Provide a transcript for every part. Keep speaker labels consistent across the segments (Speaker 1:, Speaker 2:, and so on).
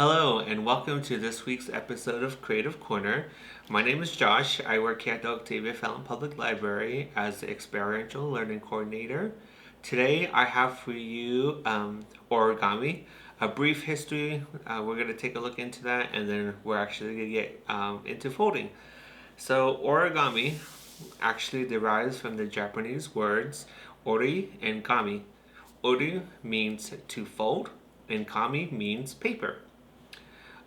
Speaker 1: Hello and welcome to this week's episode of Creative Corner. My name is Josh. I work here at the Octavia Fountain Public Library as the Experiential Learning Coordinator. Today I have for you Origami, a brief history. We're going to take a look into that and then we're actually going to get into folding. So origami actually derives from the Japanese words ori and kami. Ori means to fold and kami means paper.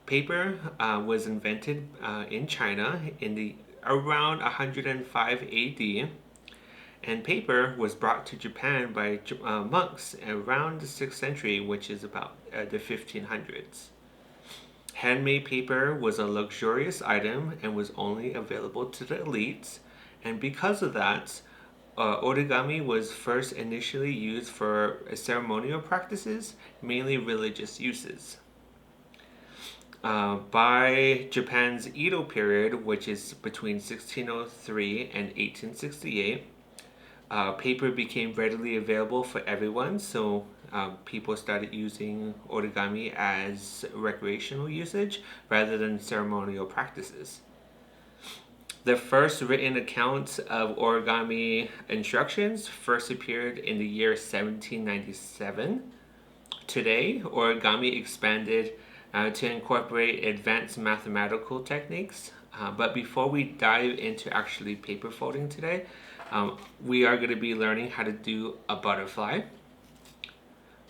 Speaker 1: Paper was invented in China in the around 105 AD, and paper was brought to Japan by monks around the 6th century, which is about the 1500s. Handmade paper was a luxurious item and was only available to the elites, and because of that, origami was first initially used for ceremonial practices, mainly religious uses. By Japan's Edo period, which is between 1603 and 1868, paper became readily available for everyone, so people started using origami as recreational usage rather than ceremonial practices. The first written account of origami instructions first appeared in the year 1797. Today, origami expanded to incorporate advanced mathematical techniques. But before we dive into actually paper folding today, we are going to be learning how to do a butterfly,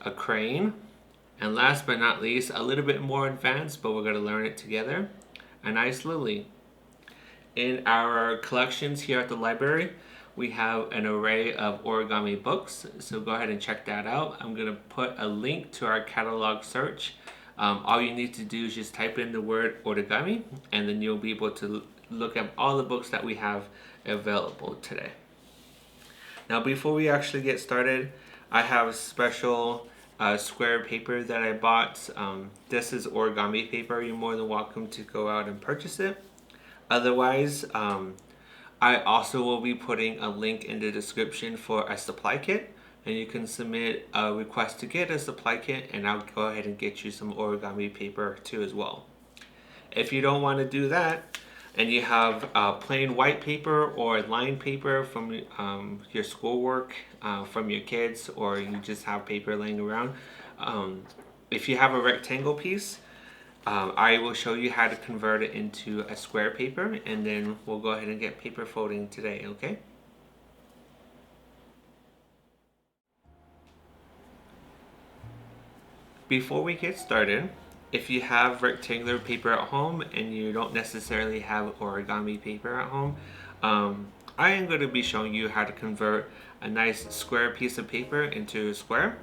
Speaker 1: a crane, and last but not least, a little bit more advanced, but we're going to learn it together, a nice lily. In our collections here at the library, we have an array of origami books, so go ahead and check that out. I'm going to put a link to our catalog search. All you need to do is just type in the word origami, and then you'll be able to look at all the books that we have available today. Now, before we actually get started, I have special square paper that I bought. This is origami paper. You're more than welcome to go out and purchase it. Otherwise, I also will be putting a link in the description for a supply kit, and you can submit a request to get a supply kit, and I'll go ahead and get you some origami paper too as well. If you don't want to do that, and you have plain white paper or lined paper from your schoolwork, from your kids, or you just have paper laying around, if you have a rectangle piece, I will show you how to convert it into a square paper, and then we'll go ahead and get paper folding today, okay? Before we get started, if you have rectangular paper at home and you don't necessarily have origami paper at home, I am going to be showing you how to convert a nice square piece of paper into a square.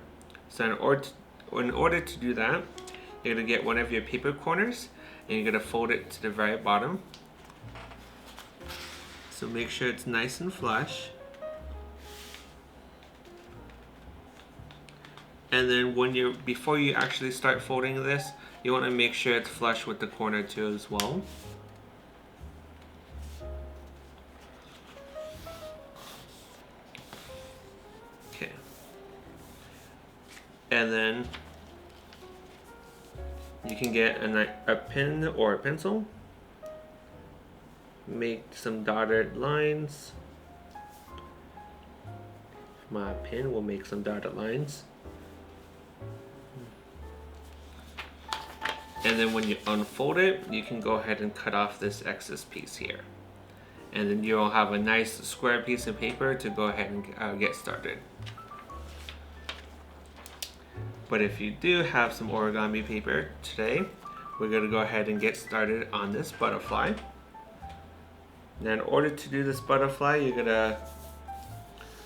Speaker 1: So in order to do that, you're going to get one of your paper corners and you're going to fold it to the very bottom. So make sure it's nice and flush. And then before you actually start folding this, you want to make sure it's flush with the corner too as well. Okay. And then you can get a pen or a pencil. Make some dotted lines. My pen will make some dotted lines. And then when you unfold it, you can go ahead and cut off this excess piece here. And then you'll have a nice square piece of paper to go ahead and get started. But if you do have some origami paper today, we're going to go ahead and get started on this butterfly. Now in order to do this butterfly, you're going to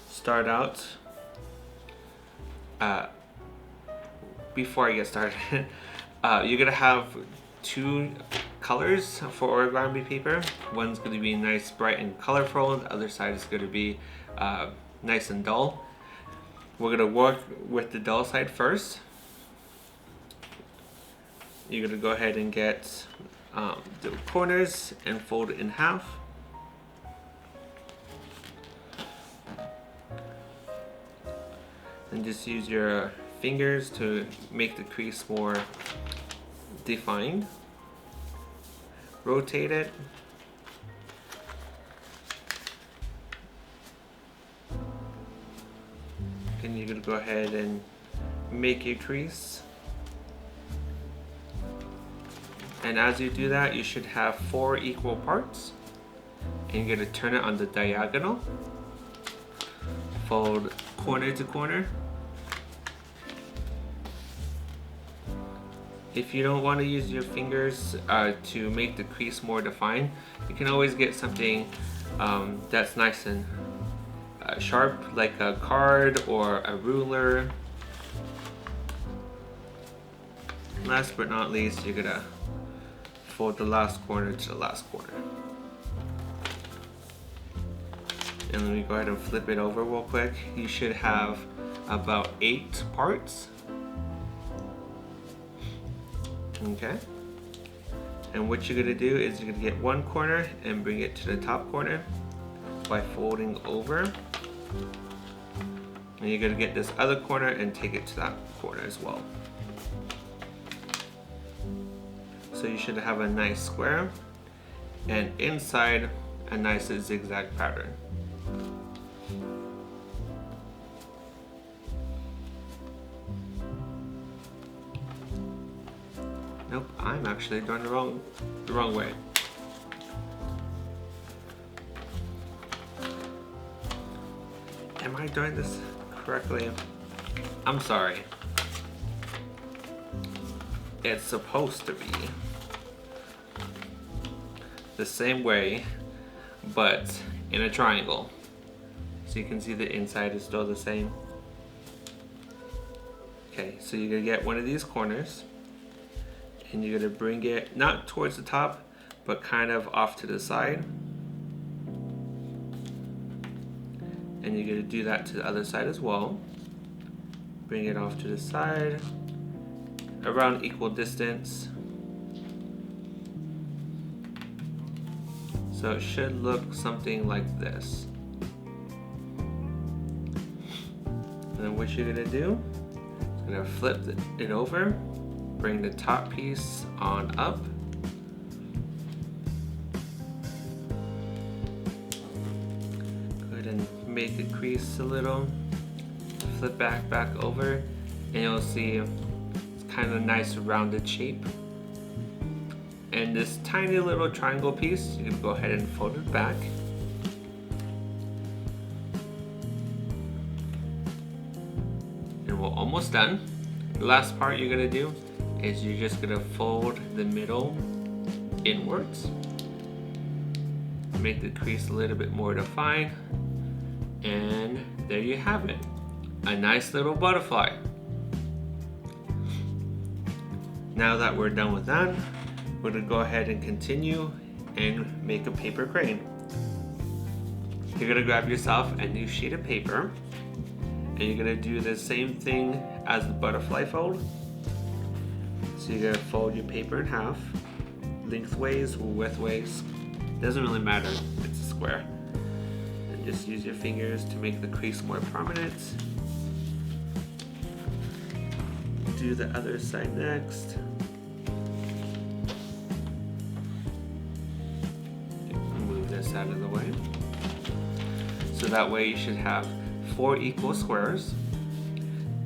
Speaker 1: start out, before I get started, you're going to have two colors for origami paper. One's going to be nice, bright, and colorful. The other side is going to be nice and dull. We're going to work with the dull side first. You're going to go ahead and get the corners and fold it in half. And just use your fingers to make the crease more defined. Rotate it. And you're going to go ahead and make a crease. And as you do that, you should have 4 equal parts. And you're going to turn it on the diagonal. Fold corner to corner. If you don't want to use your fingers to make the crease more defined, you can always get something that's nice and sharp, like a card or a ruler. Last but not least, you're gonna fold the last corner to the last corner. And let me go ahead and flip it over real quick. You should have about 8 parts. Okay. And what you're gonna do is you're gonna get one corner and bring it to the top corner by folding over. And you're gonna get this other corner and take it to that corner as well. So you should have a nice square and inside a nice zigzag pattern. Nope, I'm actually doing the wrong way. Am I doing this correctly? I'm sorry. It's supposed to be the same way, but in a triangle. So you can see the inside is still the same. Okay, so you're gonna get one of these corners and you're gonna bring it not towards the top, but kind of off to the side. And you're gonna do that to the other side as well. Bring it off to the side, around equal distance. So it should look something like this. And then what you're gonna do, you're gonna flip it over, bring the top piece on up. Go ahead and make a crease a little. Flip back over, and you'll see it's kind of a nice rounded shape. And this tiny little triangle piece, you can go ahead and fold it back. And we're almost done. The last part you're gonna do is you're just gonna fold the middle inwards. Make the crease a little bit more defined. And there you have it. A nice little butterfly. Now that we're done with that, we're gonna go ahead and continue and make a paper crane. You're gonna grab yourself a new sheet of paper and you're gonna do the same thing as the butterfly fold. So you're gonna fold your paper in half, lengthways or widthways. Doesn't really matter, it's a square. And just use your fingers to make the crease more prominent. Do the other side next. Move this out of the way. So that way you should have 4 equal squares.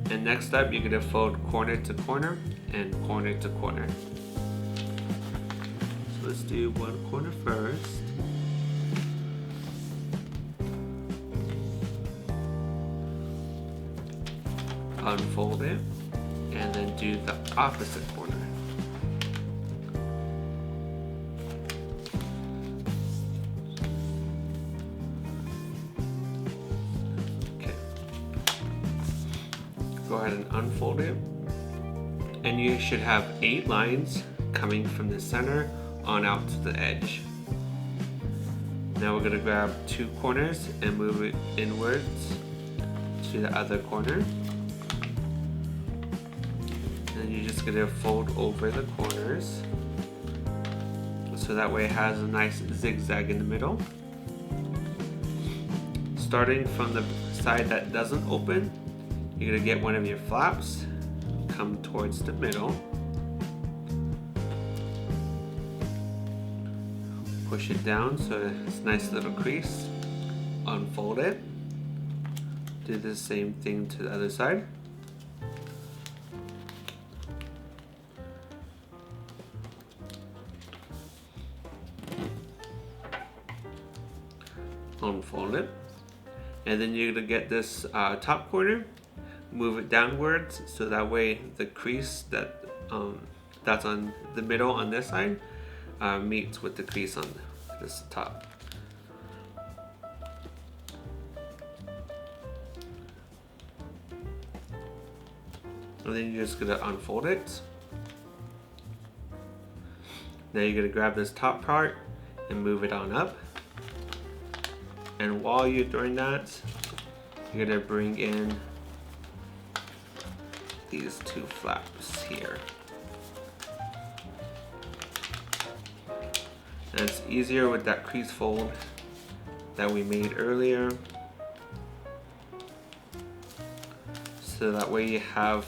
Speaker 1: And next up, you're gonna fold corner to corner and corner to corner. So let's do one corner first. Unfold it. And then do the opposite corner. Okay. Go ahead and unfold it. And you should have 8 lines coming from the center on out to the edge. Now we're going to grab 2 corners and move it inwards to the other corner. And you're just gonna fold over the corners so that way it has a nice zigzag in the middle. Starting from the side that doesn't open, you're gonna get one of your flaps, come towards the middle, push it down so it's a nice little crease. Unfold it. Do the same thing to the other side. Unfold it. And then you're going to get this top corner, move it downwards so that way the crease that's on the middle on this side meets with the crease on this top. And then you're just going to unfold it. Now you're going to grab this top part and move it on up. And while you're doing that, you're going to bring in these two flaps here. And it's easier with that crease fold that we made earlier. So that way you have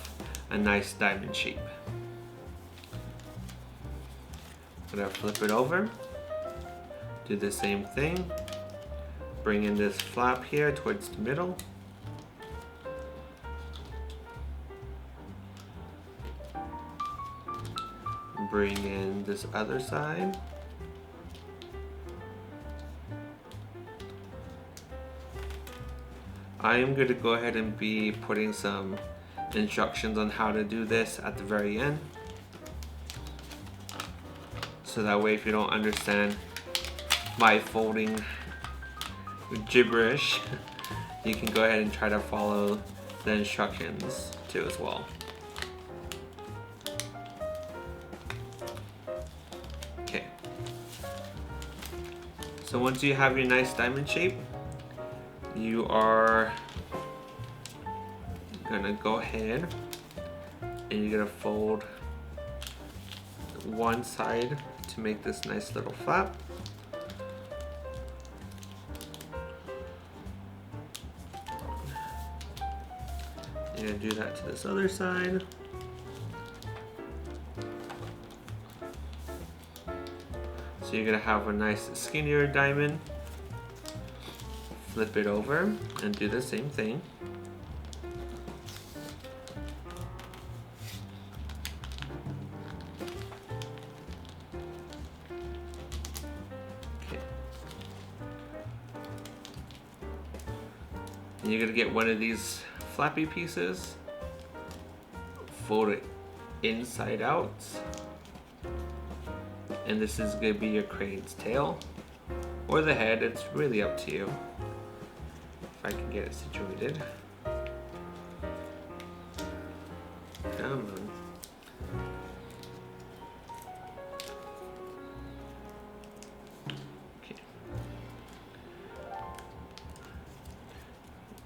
Speaker 1: a nice diamond shape. I'm gonna flip it over, do the same thing, bring in this flap here towards the middle. Bring in this other side. I am going to go ahead and be putting some instructions on how to do this at the very end. So that way if you don't understand my folding gibberish, you can go ahead and try to follow the instructions too as well. Okay. So once you have your nice diamond shape, you are gonna go ahead and you're gonna fold one side to make this nice little flap. You're gonna do that to this other side. So you're gonna have a nice skinnier diamond. Flip it over and do the same thing. Okay. And you're gonna get one of these flappy pieces, fold it inside out, and this is gonna be your crane's tail or the head. It's really up to you. If I can get it situated. Come on. Okay.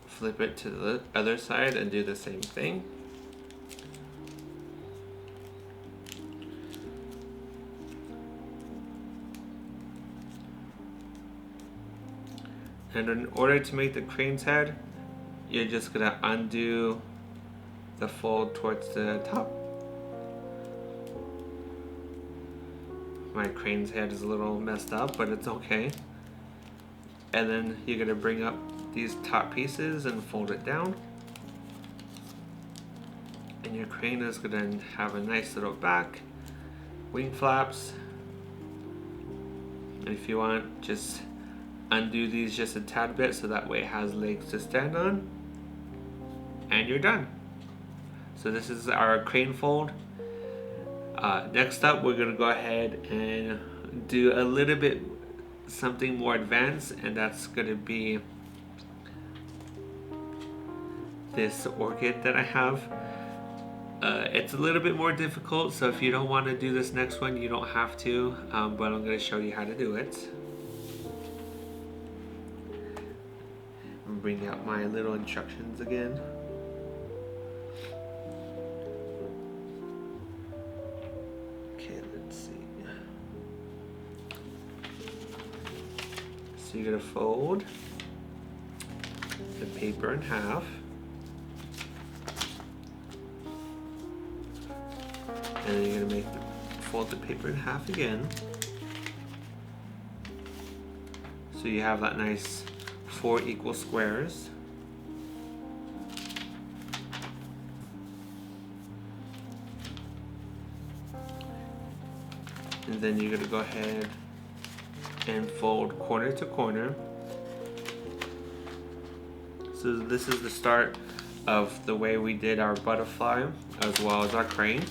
Speaker 1: Flip it to the other side and do the same thing. And in order to make the crane's head, you're just gonna undo the fold towards the top. My crane's head is a little messed up, but it's okay. And then you're gonna bring up these top pieces and fold it down. And your crane is gonna have a nice little back, wing flaps. And if you want, just undo these just a tad bit so that way it has legs to stand on, and you're done. So this is our crane fold. Next up, we're gonna go ahead and do a little bit something more advanced, and that's gonna be this orchid that I have. It's a little bit more difficult, so if you don't want to do this next one, you don't have to, but I'm gonna show you how to do it. Bring out my little instructions again. Okay, let's see. So you're gonna fold the paper in half. And then you're gonna fold the paper in half again. So you have that nice 4 equal squares. And then you're gonna go ahead and fold corner to corner. So this is the start of the way we did our butterfly as well as our crane.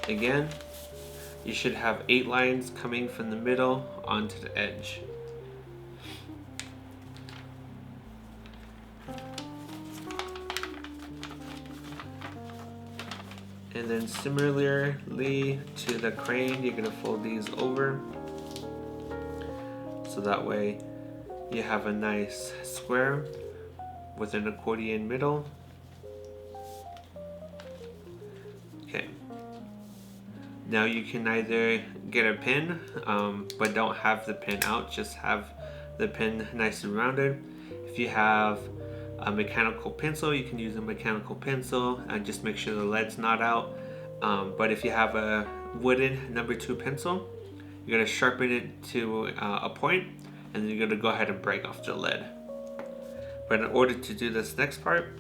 Speaker 1: Again, you should have 8 lines coming from the middle onto the edge. And then similarly to the crane, you're gonna fold these over. So that way you have a nice square with an accordion middle. Okay. Now you can either get a pin, but don't have the pin out, just have the pin nice and rounded. If you have a mechanical pencil, you can use a mechanical pencil and just make sure the lead's not out. But if you have a wooden number 2 pencil, you're gonna sharpen it to a point, and then you're gonna go ahead and break off the lead. But in order to do this next part,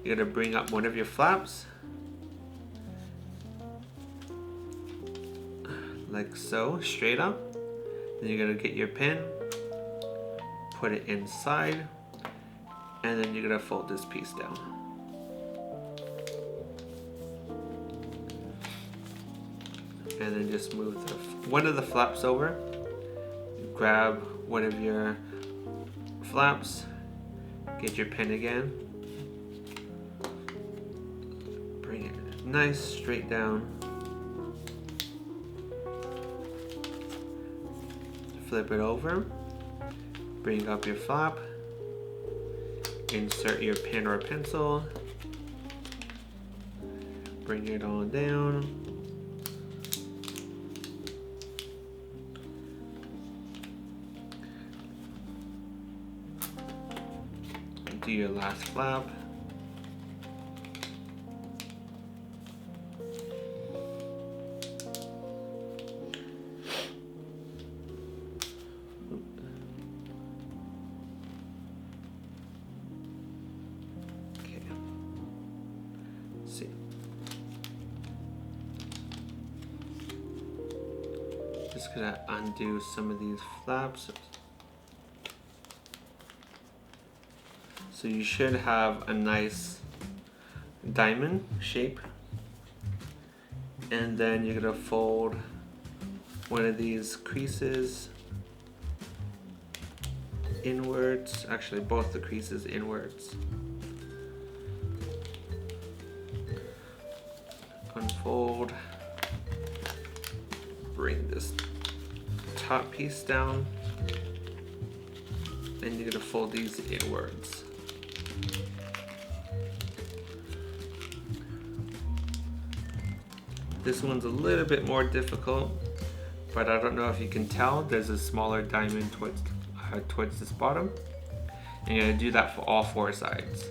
Speaker 1: you're gonna bring up one of your flaps, like so, straight up. Then you're gonna get your pin, put it inside, and then you're gonna fold this piece down. And then just move one of the flaps over. Grab one of your flaps, get your pin again, bring it nice straight down, flip it over, bring up your flap, insert your pen or pencil, bring it on down, do your last flap, see. Just gonna undo some of these flaps. So you should have a nice diamond shape. And then you're gonna fold one of these creases inwards, actually both the creases inwards. Unfold, bring this top piece down, and you're gonna fold these inwards. This one's a little bit more difficult, but I don't know if you can tell, there's a smaller diamond towards this bottom. And you're gonna do that for all 4 sides.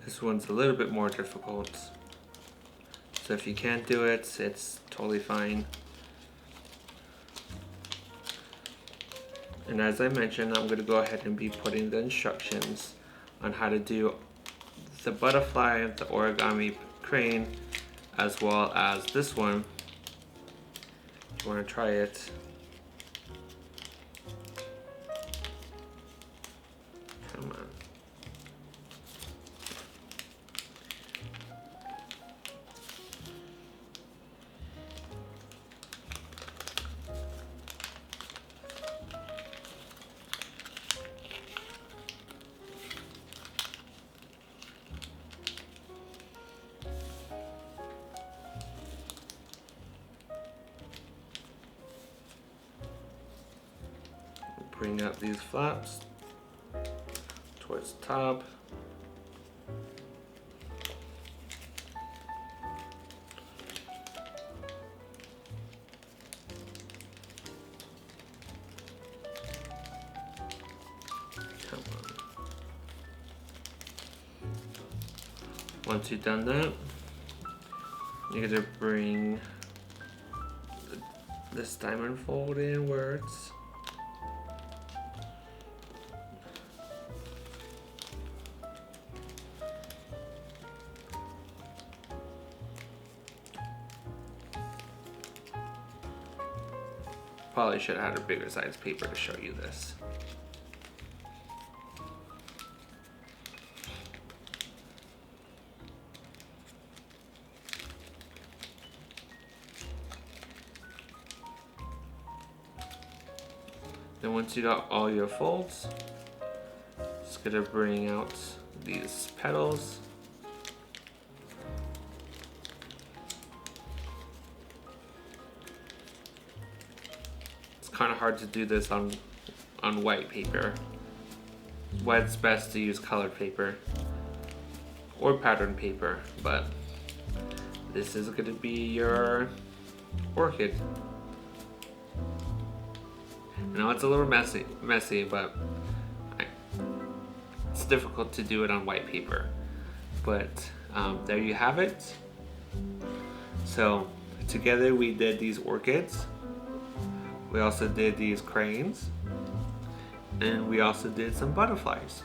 Speaker 1: This one's a little bit more difficult. So if you can't do it, it's totally fine. And as I mentioned, I'm going to go ahead and be putting the instructions on how to do the butterfly, the origami crane, as well as this one. If you want to try it. bring up these flaps towards the top. Come on. Once you've done that, you're gonna bring this diamond fold inwards. Probably should have had a bigger size paper to show you this. Then once you got all your folds, just gonna bring out these petals. It's kind of hard to do this on white paper. Why it's best to use colored paper or pattern paper, but this is gonna be your orchid. I know it's a little messy, but it's difficult to do it on white paper. But there you have it. So together we did these orchids. We also did these cranes. And we also did some butterflies.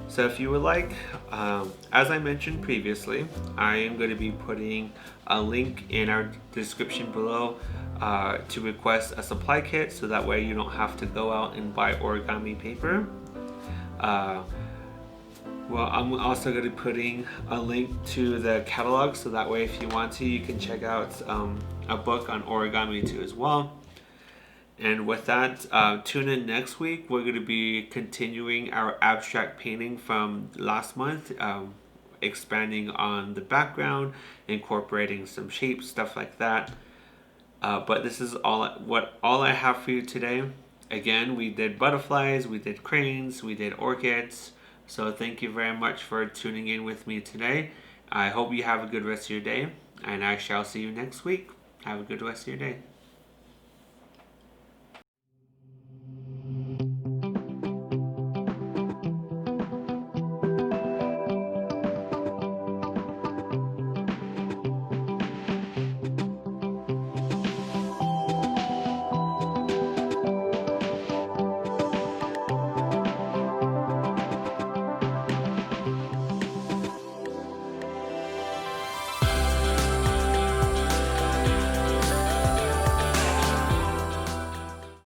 Speaker 1: So if you would like, as I mentioned previously, I am going to be putting a link in our description below to request a supply kit, so that way you don't have to go out and buy origami paper. Well, I'm also going to be putting a link to the catalog, so that way if you want to, you can check out a book on origami too as well. And with that, tune in next week. We're going to be continuing our abstract painting from last month, expanding on the background, incorporating some shapes, stuff like that. But this is all I have for you today. Again, we did butterflies, we did cranes, we did orchids. So thank you very much for tuning in with me today. I hope you have a good rest of your day, and I shall see you next week. Have a good rest of your day.